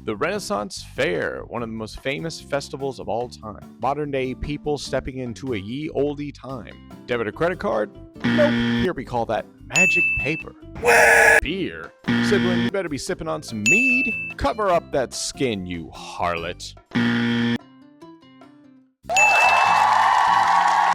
The Renaissance Fair, one of the most famous festivals of all time. Modern day people stepping into a ye olde time. Debit or credit card? Nope. Here we call that magic paper. What? Beer? Sibling, you better be sipping on some mead. Cover up that skin, you harlot.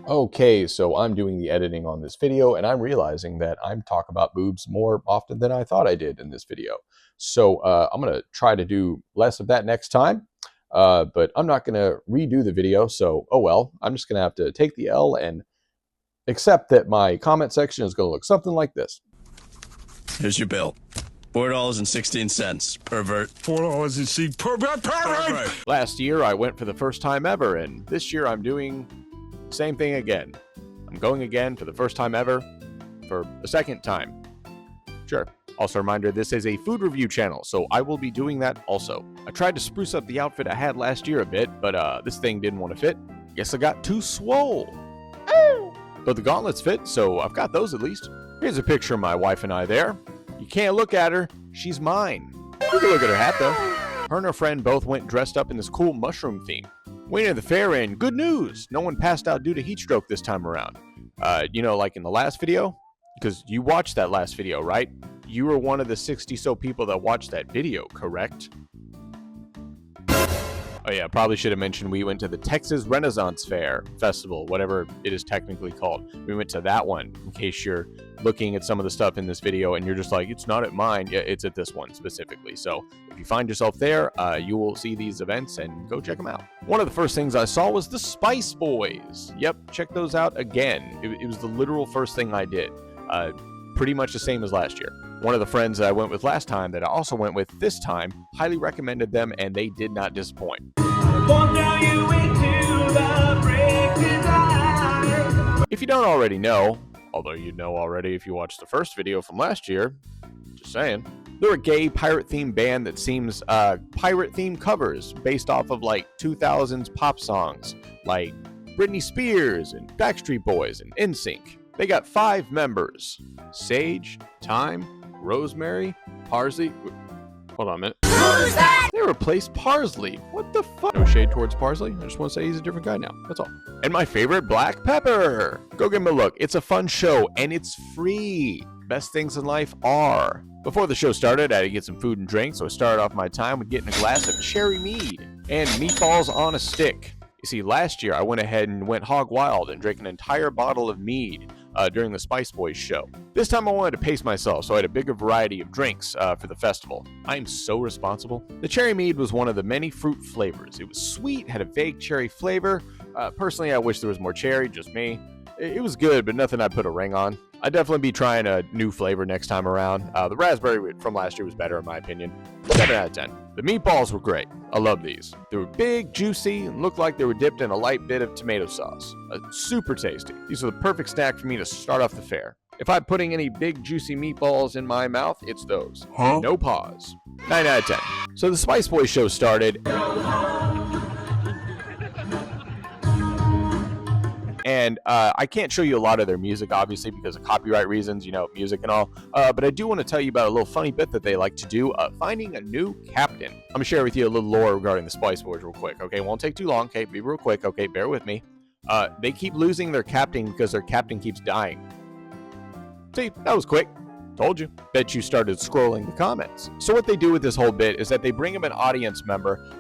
Okay, so I'm doing the editing on this video, and I'm realizing that I'm talking about boobs more often than I thought I did in this video. So I'm going to try to do less of that next time, but I'm not going to redo the video, so oh well. I'm just going to have to take the L and accept that my comment section is going to look something like this. Here's your bill. $4.16, pervert. $4.16, pervert. Last year, I went for the first time ever, and this year I'm doing the same thing again. I'm going again for the first time ever, for a second time. Sure. Also a reminder, this is a food review channel, so I will be doing that also. I tried to spruce up the outfit I had last year a bit, but this thing didn't want to fit. Guess I got too swole. But the gauntlets fit, so I've got those at least. Here's a picture of my wife and I there. You can't look at her, she's mine. You can look at her hat though. Her and her friend both went dressed up in this cool mushroom theme. Waiting at the fair, and good news, no one passed out due to heat stroke this time around. You know, like in the last video? Because you watched that last video, right? You were one of the 60-so people that watched that video, correct? Oh yeah, probably should have mentioned we went to the Texas Renaissance Fair Festival, whatever it is technically called. We went to that one, in case you're looking at some of the stuff in this video and you're just like, it's not at mine. Yeah, it's at this one specifically. So if you find yourself there, you will see these events and go check them out. One of the first things I saw was the Spice Boys. Yep, check those out again. It was the literal first thing I did. Pretty much the same as last year. One of the friends that I went with last time that I also went with this time highly recommended them, and they did not disappoint. If you don't already know, although you know already if you watched the first video from last year, just saying, they're a gay pirate-themed band that seems pirate-themed covers based off of like 2000s pop songs like Britney Spears and Backstreet Boys and NSYNC. They got 5 members: Sage, Thyme, Rosemary, Parsley. Hold on a minute. Who's that? They replaced Parsley. What the fuck? No shade towards Parsley. I just want to say he's a different guy now. That's all. And my favorite, Black Pepper. Go give him a look. It's a fun show and it's free. Best things in life are. Before the show started, I had to get some food and drink, so I started off my time with getting a glass of cherry mead and meatballs on a stick. You see, last year I went ahead and went hog wild and drank an entire bottle of mead during the Spice Boys show. This time I wanted to pace myself, so I had a bigger variety of drinks for the festival. I am so responsible. The cherry mead was one of the many fruit flavors. It was sweet, had a vague cherry flavor. Personally, I wish there was more cherry, just me. It was good, but nothing I'd put a ring on. I'd definitely be trying a new flavor next time around. The raspberry from last year was better in my opinion. 7 out of 10. The meatballs were great. I love these. They were big, juicy, and looked like they were dipped in a light bit of tomato sauce. Super tasty. These are the perfect snack for me to start off the fair. If I'm putting any big, juicy meatballs in my mouth, it's those. Huh? No pause. 9 out of 10. So the Spice Boys show started. And I can't show you a lot of their music, obviously, because of copyright reasons, you know, music and all. But I do want to tell you about a little funny bit that they like to do, finding a new captain. I'm going to share with you a little lore regarding the Spice Boys real quick, okay? Won't take too long, okay? Be real quick, okay? Bear with me. They keep losing their captain because their captain keeps dying. See, that was quick. Told you. Bet you started scrolling the comments. So what they do with this whole bit is that they bring them an audience member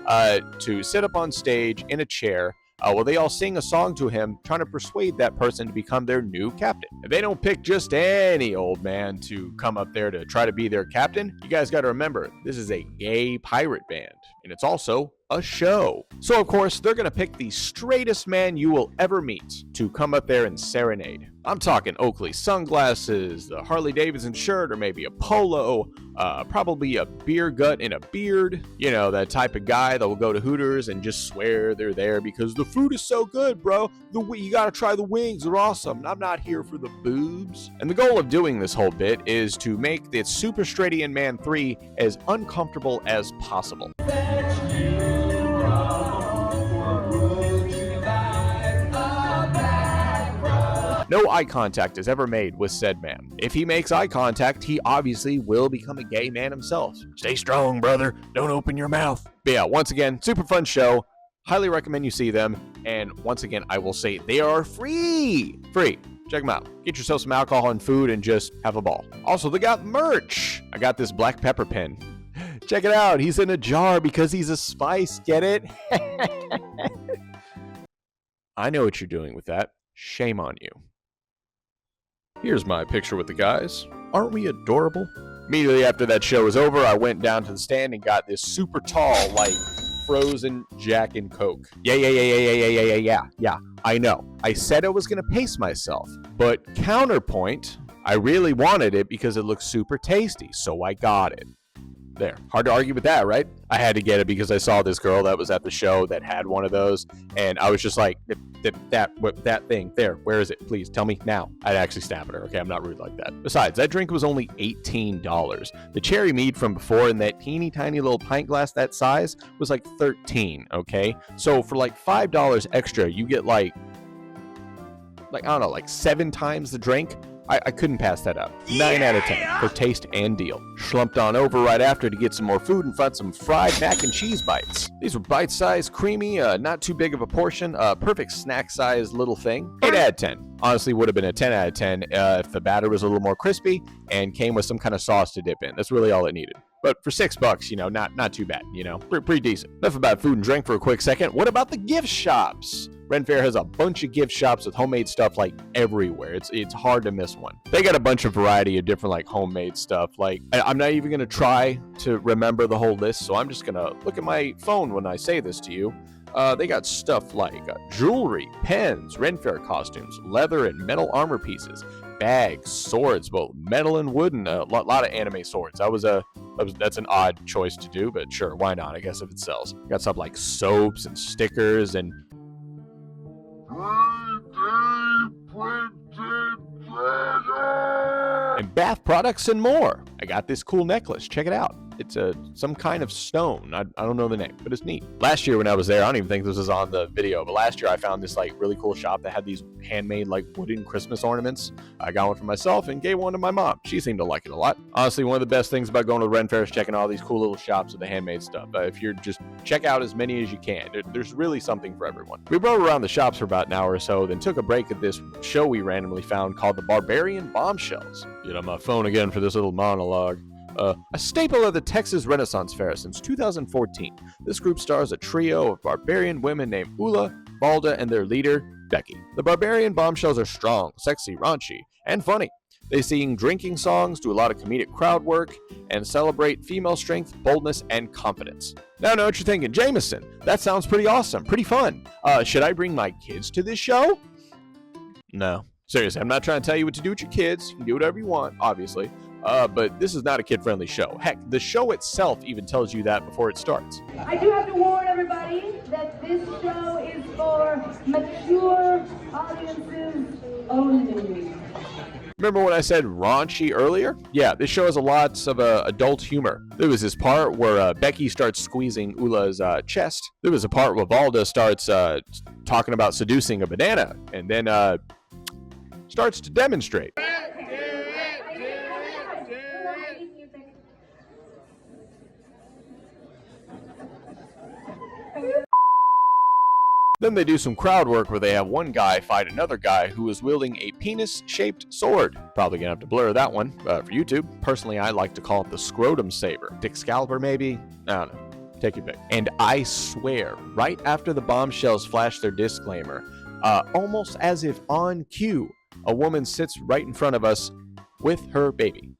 to sit up on stage in a chair. Well, they all sing a song to him, trying to persuade that person to become their new captain. If they don't pick just any old man to come up there to try to be their captain, you guys got to remember, this is a gay pirate band, and it's also a show. So, of course, they're going to pick the straightest man you will ever meet to come up there and serenade. I'm talking Oakley sunglasses, the Harley Davidson shirt, or maybe a polo, probably a beer gut and a beard. You know, that type of guy that will go to Hooters and just swear they're there because the food is so good, bro. You got to try the wings. They're awesome. I'm not here for the boobs. And the goal of doing this whole bit is to make the Super Straightian Man 3 as uncomfortable as possible. No eye contact is ever made with said man. If he makes eye contact, he obviously will become a gay man himself. Stay strong, brother. Don't open your mouth. But yeah, once again, super fun show. Highly recommend you see them. And once again, I will say they are free. Free. Check them out. Get yourself some alcohol and food and just have a ball. Also, they got merch. I got this black pepper pen. Check it out. He's in a jar because he's a spice. Get it? I know what you're doing with that. Shame on you. Here's my picture with the guys. Aren't we adorable? Immediately after that show was over, I went down to the stand and got this super tall, like, frozen Jack and Coke. Yeah. I know. I said I was going to pace myself, but counterpoint, I really wanted it because it looked super tasty, so I got it. There. Hard to argue with that, right? I had to get it because I saw this girl that was at the show that had one of those, and I was just like, that thing, there, where is it? Please, tell me now. I'd actually snap at her, okay? I'm not rude like that. Besides, that drink was only $18. The cherry mead from before in that teeny tiny little pint glass that size was like $13, okay? So for like $5 extra, you get like, I don't know, like 7 times the drink. I couldn't pass that up. 9 out of 10 for taste and deal. Schlumped on over right after to get some more food and found some fried mac and cheese bites. These were bite-sized, creamy, not too big of a portion, perfect snack-sized little thing. 8 out of 10. Honestly, would have been a 10 out of 10 if the batter was a little more crispy and came with some kind of sauce to dip in. That's really all it needed. But for $6, you know, not too bad, you know, pretty decent. Enough about food and drink for a quick second. What about the gift shops? Ren Fair has a bunch of gift shops with homemade stuff like everywhere. It's hard to miss one. They got a bunch of variety of different like homemade stuff. Like I'm not even gonna try to remember the whole list, so I'm just gonna look at my phone when I say this to you. They got stuff like jewelry, pens, Ren Fair costumes, leather and metal armor pieces, bags, swords, both metal and wooden. A lot of anime swords. That's an odd choice to do, but sure, why not? I guess if it sells. Got stuff like soaps and stickers and bath products and more. I got this cool necklace. Check it out. It's some kind of stone. I don't know the name, but it's neat. Last year when I was there, I don't even think this was on the video, but last year I found this like really cool shop that had these handmade like wooden Christmas ornaments. I got one for myself and gave one to my mom. She seemed to like it a lot. Honestly, one of the best things about going to Ren Fair is checking all these cool little shops with the handmade stuff. If you're just check out as many as you can. There's really something for everyone. We rode around the shops for about an hour or so, then took a break at this show we randomly found called the Barbarian Bombshells. Get on my phone again for this little monologue. A staple of the Texas Renaissance Fair since 2014. This group stars a trio of barbarian women named Ula, Balda, and their leader, Becky. The Barbarian Bombshells are strong, sexy, raunchy, and funny. They sing drinking songs, do a lot of comedic crowd work, and celebrate female strength, boldness, and confidence. Now I know what you're thinking, Jameson, that sounds pretty awesome, pretty fun. Should I bring my kids to this show? No. Seriously, I'm not trying to tell you what to do with your kids. You can do whatever you want, obviously. But this is not a kid-friendly show. Heck, the show itself even tells you that before it starts. I do have to warn everybody that this show is for mature audiences only. Remember when I said raunchy earlier? Yeah, this show has a lot of adult humor. There was this part where Becky starts squeezing Ula's chest. There was a part where Valda starts talking about seducing a banana, and then starts to demonstrate. Then they do some crowd work where they have one guy fight another guy who is wielding a penis-shaped sword. Probably gonna have to blur that one for YouTube. Personally, I like to call it the scrotum saber. Dick Scalper, maybe? I don't know. Take your pick. And I swear, right after the Bombshells flash their disclaimer, almost as if on cue, a woman sits right in front of us with her baby.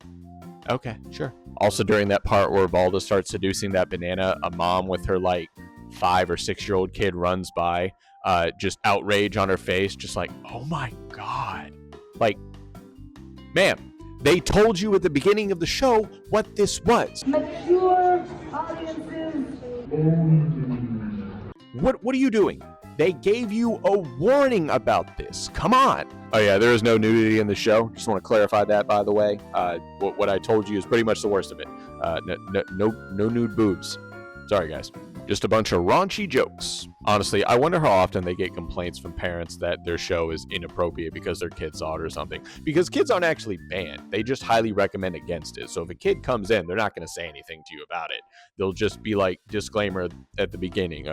Okay, sure. Also during that part where Valda starts seducing that banana, a mom with her like 5 or 6-year-old kid runs by, just outrage on her face, just like, oh my god. Like, ma'am, they told you at the beginning of the show what this was. Mature audiences. What are you doing? They gave you a warning about this. Come on. Oh yeah, there is no nudity in the show. Just want to clarify that, by the way. What I told you is pretty much the worst of it. No nude boobs. Sorry, guys. Just a bunch of raunchy jokes. Honestly, I wonder how often they get complaints from parents that their show is inappropriate because their kid saw it or something. Because kids aren't actually banned. They just highly recommend against it. So if a kid comes in, they're not going to say anything to you about it. They'll just be like, disclaimer at the beginning,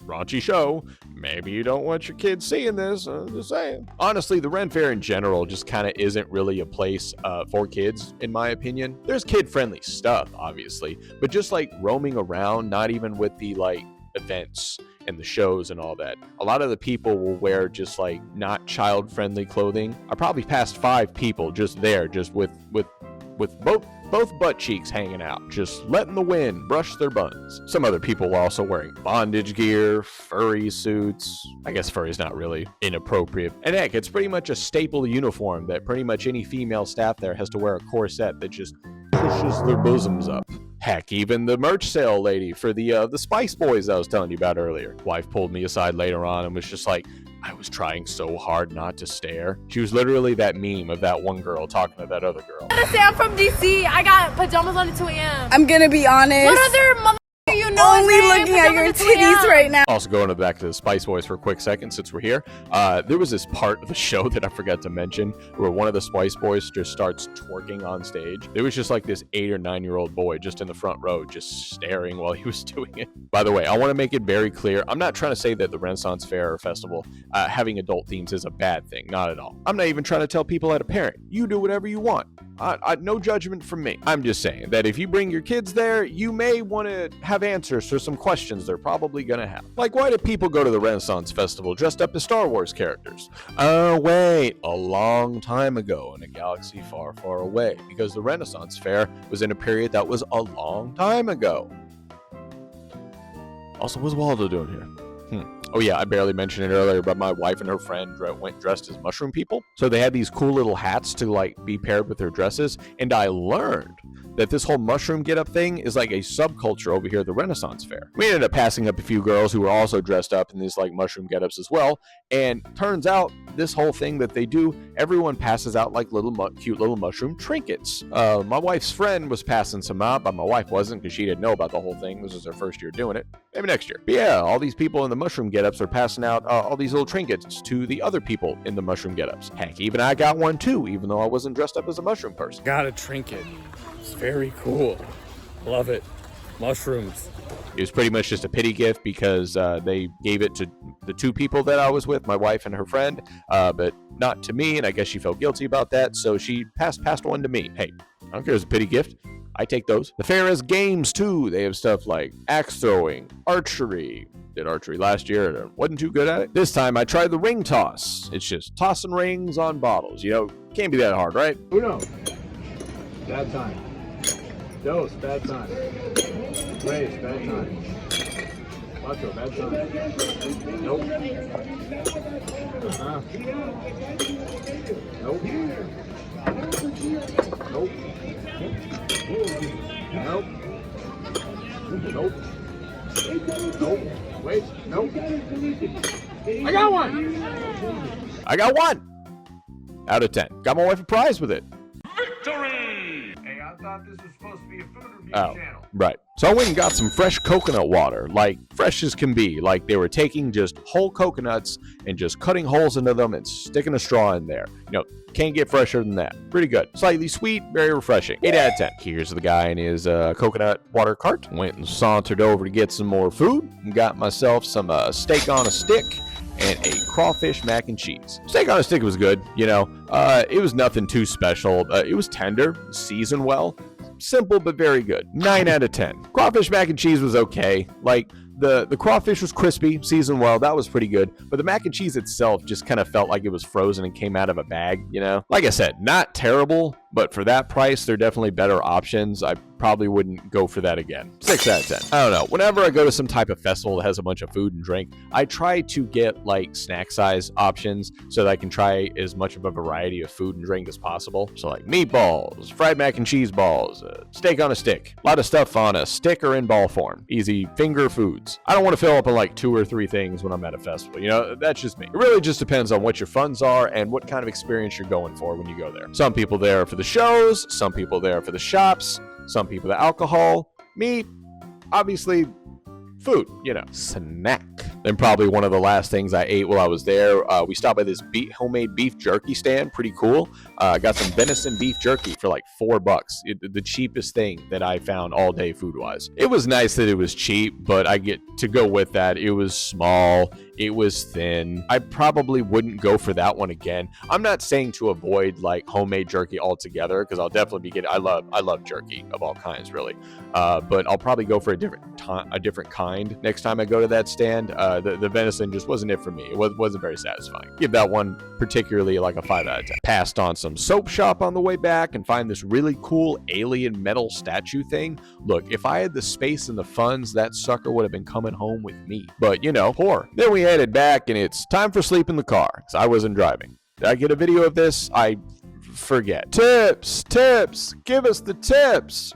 raunchy show. Maybe you don't want your kids seeing this. Just saying. Honestly, the Ren Fair in general just kind of isn't really a place for kids, in my opinion. There's kid-friendly stuff, obviously, but just like roaming around, not even with the like events and the shows and all that. A lot of the people will wear just like not child-friendly clothing. I probably passed 5 people just there, just with both butt cheeks hanging out, just letting the wind brush their buns. Some other people were also wearing bondage gear, furry suits. I guess furry's not really inappropriate. And heck, it's pretty much a staple uniform that pretty much any female staff there has to wear a corset that just pushes their bosoms up. Heck, even the merch sale lady for the Spice Boys I was telling you about earlier. Wife pulled me aside later on and was just like, I was trying so hard not to stare. She was literally that meme of that one girl talking to that other girl. I'm from DC. I got pajamas on at 2 a.m. I'm gonna be honest. What other mother you know? Only looking at your titties right now. Also going back to the Spice Boys for a quick second since we're here. There was this part of the show that I forgot to mention where one of the Spice Boys just starts twerking on stage. There was just like this 8 or 9-year-old boy just in the front row just staring while he was doing it. By the way, I want to make it very clear. I'm not trying to say that the Renaissance Fair or Festival having adult themes is a bad thing. Not at all. I'm not even trying to tell people how to parent. You do whatever you want. No judgment from me. I'm just saying that if you bring your kids there, you may want to have answers for some questions they're probably gonna have. Like, why do people go to the Renaissance Festival dressed up as Star Wars characters? Oh, wait, a long time ago in a galaxy far, far away, because the Renaissance Fair was in a period that was a long time ago. Also, what's Waldo doing here? Oh yeah, I barely mentioned it earlier, but my wife and her friend went dressed as mushroom people. So they had these cool little hats to like be paired with their dresses, and I learned that this whole mushroom get up thing is like a subculture over here at the Renaissance Fair. We ended up passing up a few girls who were also dressed up in these like mushroom get-ups as well, and turns out this whole thing that they do, everyone passes out like little cute little mushroom trinkets. My wife's friend was passing some out, but my wife wasn't because she didn't know about the whole thing. This was her first year doing it. Maybe next year. But yeah, all these people in the mushroom get-ups are passing out all these little trinkets to the other people in the mushroom get-ups. Heck, even I got one too, even though I wasn't dressed up as a mushroom person. Got a trinket. It's very cool. Love it. Mushrooms. It was pretty much just a pity gift because they gave it to the 2 people that I was with, my wife and her friend, but not to me, and I guess she felt guilty about that, so she passed one to me. Hey, I don't care if it's a pity gift. I take those. The fair has games too. They have stuff like axe throwing, archery. Did archery last year and wasn't too good at it. This time I tried the ring toss. It's just tossing rings on bottles. You know, can't be that hard, right? Uno. Bad time. Dos. Bad time. Tres. Bad time. Cuatro. Bad time. Nope. Nope. Nope. Nope. Nope. Nope. Wait. Nope. I got one! I got 1 out of 10. Got my wife a prize with it. Victory! Hey, I thought this was supposed to be a food review channel. Right. So I went and got some fresh coconut water, like fresh as can be. Like they were taking just whole coconuts and just cutting holes into them and sticking a straw in there. You know, can't get fresher than that. Pretty good. Slightly sweet, very refreshing. 8 out of 10. Here's the guy in his coconut water cart. Went and sauntered over to get some more food and got myself some steak on a stick and a crawfish mac and cheese. Steak on a stick was good, you know. It was nothing too special. It was tender, seasoned well. Simple but very good. 9 out of 10. Crawfish mac and cheese was okay. Like, the crawfish was crispy, seasoned well. That was pretty good. But the mac and cheese itself just kind of felt like it was frozen and came out of a bag, you know? Like I said, not terrible, but for that price, there are definitely better options. I probably wouldn't go for that again. 6 out of 10. I don't know. Whenever I go to some type of festival that has a bunch of food and drink, I try to get like snack size options so that I can try as much of a variety of food and drink as possible. So like meatballs, fried mac and cheese balls, steak on a stick. A lot of stuff on a stick or in ball form. Easy finger foods. I don't want to fill up on like 2 or 3 things when I'm at a festival. You know, that's just me. It really just depends on what your funds are and what kind of experience you're going for when you go there. Some people there for the shows, some people there for the shops, some people the alcohol. Me, obviously, food, snack. Then probably one of the last things I ate while I was there, we stopped by this homemade beef jerky stand. Pretty cool. Got some venison beef jerky for like $4. The cheapest thing that I found all day food-wise. It was nice that it was cheap, but I get to go with that. It was small. It was thin. I probably wouldn't go for that one again. I'm not saying to avoid like homemade jerky altogether, because I'll definitely be getting. I love jerky of all kinds, really. But I'll probably go for a different kind next time I go to that stand. The venison just wasn't it for me. It wasn't very satisfying. Give that one particularly like a 5 out of 10. Passed on some soap shop on the way back and find this really cool alien metal statue thing. Look, if I had the space and the funds, that sucker would have been coming home with me. But poor. Then we headed back, and it's time for sleep in the car, because I wasn't driving. Did I get a video of this? I forget. Tips, give us the tips.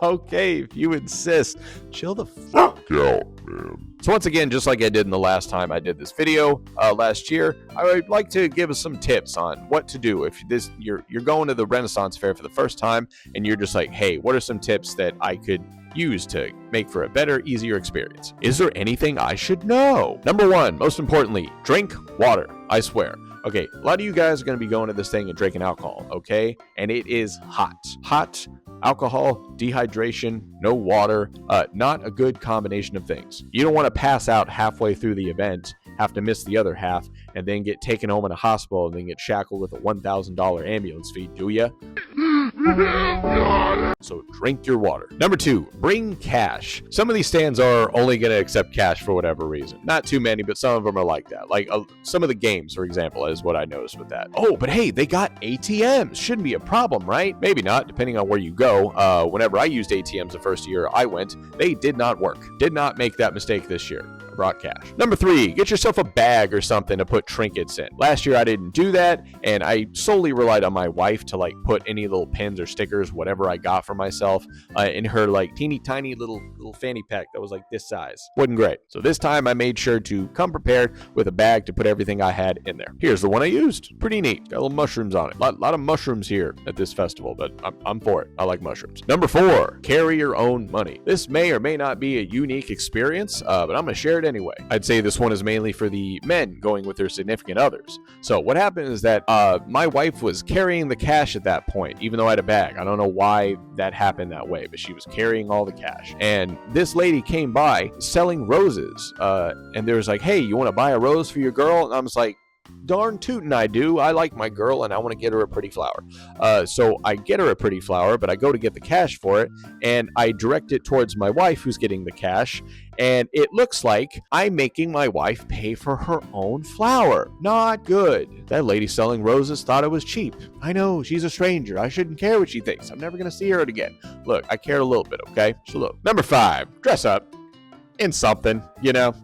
Okay, if you insist. Chill the fuck out, man. So once again, just like I did in the last time I did this video last year, I would like to give us some tips on what to do if you're going to the Renaissance Fair for the first time, and you're just like, hey, what are some tips that I could use to make for a better, easier experience? Is there anything I should know? Number one, most importantly, drink water. I swear. Okay, a lot of you guys are going to be going to this thing and drinking alcohol, okay? And it is hot. Hot, alcohol, dehydration, no water, not a good combination of things. You don't want to pass out halfway through the event, have to miss the other half, and then get taken home in a hospital and then get shackled with a $1,000 ambulance fee, do ya? So drink your water. Number two, bring cash. Some of these stands are only going to accept cash for whatever reason. Not too many, but some of them are like that. Like some of the games, for example, is what I noticed with that. Oh, but hey, they got ATMs. Shouldn't be a problem, right? Maybe not, depending on where you go. Whenever I used ATMs the first year I went, they did not work. Did not make that mistake this year. Brought cash. Number three, get yourself a bag or something to put trinkets in. Last year I didn't do that, and I solely relied on my wife to like put any little pins or stickers, whatever I got for myself, in her like teeny tiny little fanny pack that was like this size. Wasn't great. So this time I made sure to come prepared with a bag to put everything I had in there. Here's the one I used. Pretty neat. Got little mushrooms on it. A lot of mushrooms here at this festival, but I'm for it. I like mushrooms. Number four, carry your own money. This may or may not be a unique experience, but I'm gonna share it anyway. I'd say this one is mainly for the men going with their significant others. So what happened is that my wife was carrying the cash at that point, even though I had a bag. I don't know why that happened that way, but she was carrying all the cash. And this lady came by selling roses, and there was like, hey, you want to buy a rose for your girl? And I was like, darn tootin' I do. I like my girl and I want to get her a pretty flower. So I get her a pretty flower, but I go to get the cash for it, and I direct it towards my wife who's getting the cash, and it looks like I'm making my wife pay for her own flower. Not good. That lady selling roses thought it was cheap. I know, she's a stranger. I shouldn't care what she thinks. I'm never going to see her again. Look, I cared a little bit, okay? So look. Number five, dress up in something,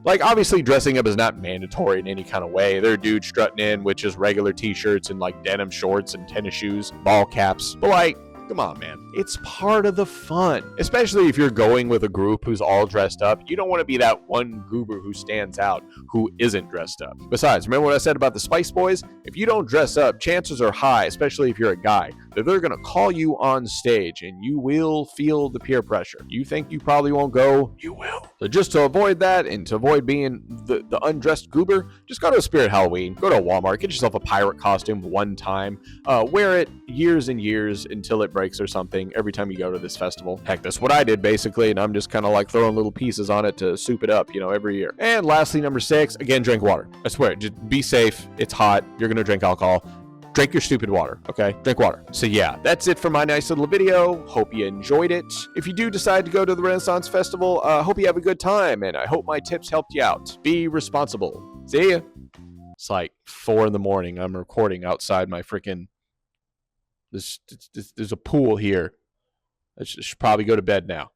like obviously dressing up is not mandatory in any kind of way. There are dudes strutting in with just regular t-shirts and like denim shorts and tennis shoes, ball caps, but like, come on, man. It's part of the fun, especially if you're going with a group who's all dressed up. You don't want to be that one goober who stands out who isn't dressed up. Besides, remember what I said about the Spice Boys? If you don't dress up, chances are high, especially if you're a guy, that they're going to call you on stage and you will feel the peer pressure. You think you probably won't go, you will. So just to avoid that and to avoid being the undressed goober, just go to a Spirit Halloween, go to a Walmart, get yourself a pirate costume one time, wear it years and years until it breaks or something every time you go to this festival. Heck, that's what I did basically, and I'm just kind of like throwing little pieces on it to soup it up, every year. And lastly, number six, again, drink water. I swear, just be safe. It's hot. You're going to drink alcohol. Drink your stupid water, okay? Drink water. So yeah, that's it for my nice little video. Hope you enjoyed it. If you do decide to go to the Renaissance Festival, hope you have a good time, and I hope my tips helped you out. Be responsible. See ya. It's like 4 a.m. I'm recording outside my freaking... There's a pool here. I should probably go to bed now.